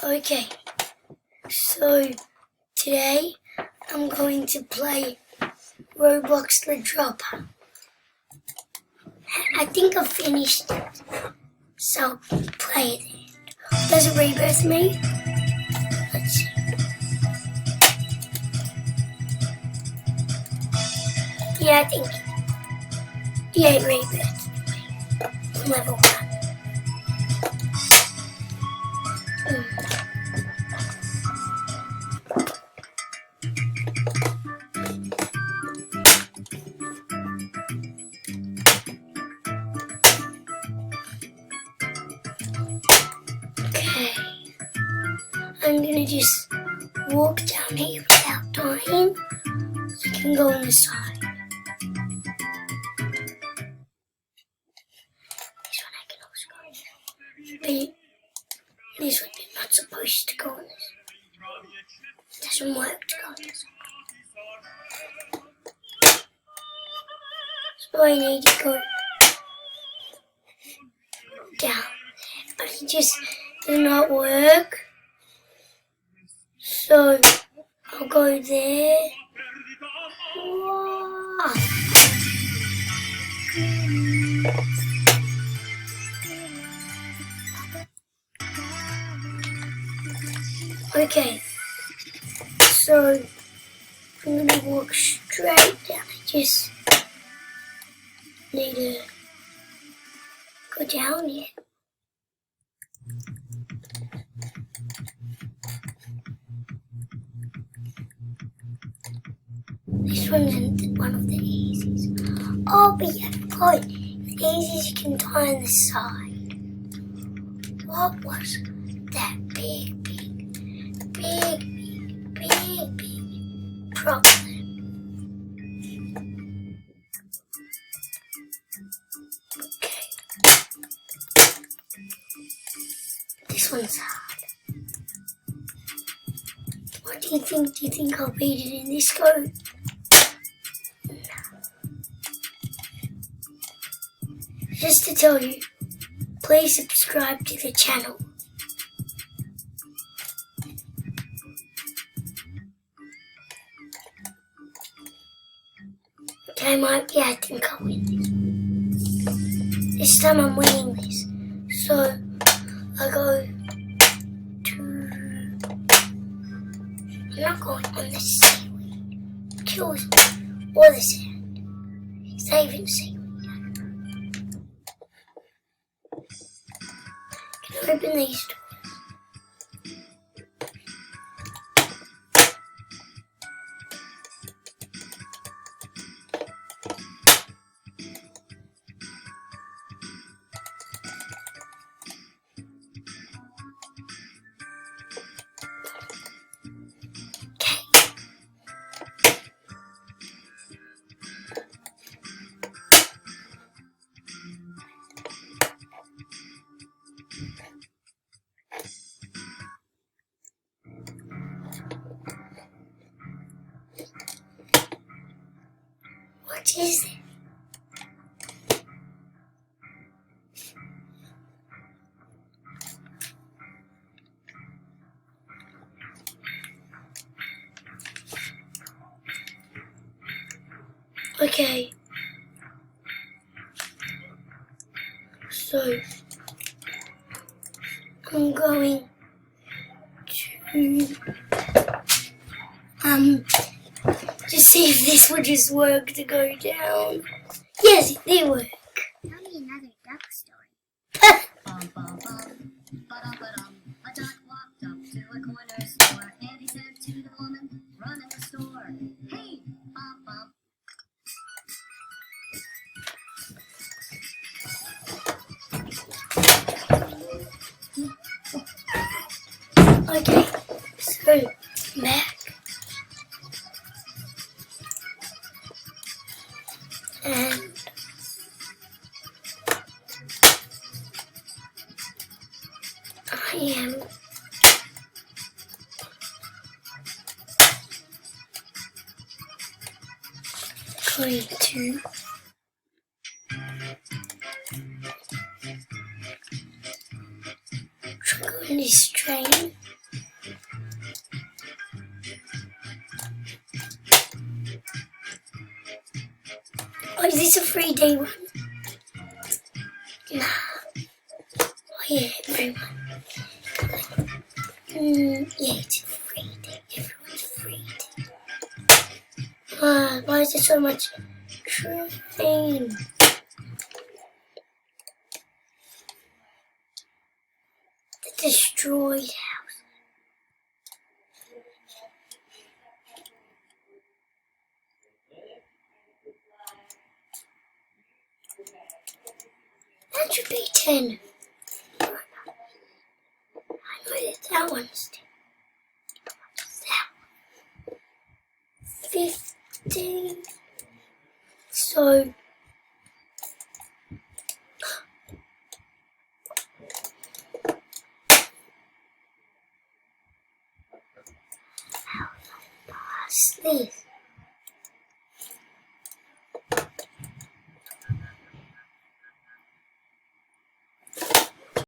Okay, so today I'm going to play Roblox The Dropper. I think I've finished it, so I'll play it. Does it rebirth me? Let's see. Yeah, I think. Yeah, it rebirthed me. Level 1. Okay, I'm gonna just walk down here without dying. I can go on the side. This one I can also go on. But this one you're not supposed to go on this. It doesn't work to go on this. So I need to go down. But it just does not work. So I'll go there. Whoa. Okay, so I'm gonna walk straight down. I just need to go down here. This one isn't one of the easies. Oh, but yeah, good. The easies you can tie on the side. What was that big problem? Okay. This one's hard. What do you think? Do you think I'll beat it in this go? Just to tell you, please subscribe to the channel. Okay, I think I'll win this. This time I'm winning this. So, I go to... I'm not going on the seaweed. Kills me. Or the sand. Saving seaweed. Open these doors. What is it? Okay. So I'm going to see if this would just work to go down. Yes, it did work. Tell me another duck story. A duck walked up to a corner store, and he said to the woman running the store, "Hey, bum bum." Okay, so back. And I am going to go on this train. Oh, is this a 3D one? Nah. Oh yeah, everyone. Yeah, it's 3D. Everyone's 3D. Why is there so much train? The destroyed house. That should be 10. I know that that one's 10. That one. 15. So what's this?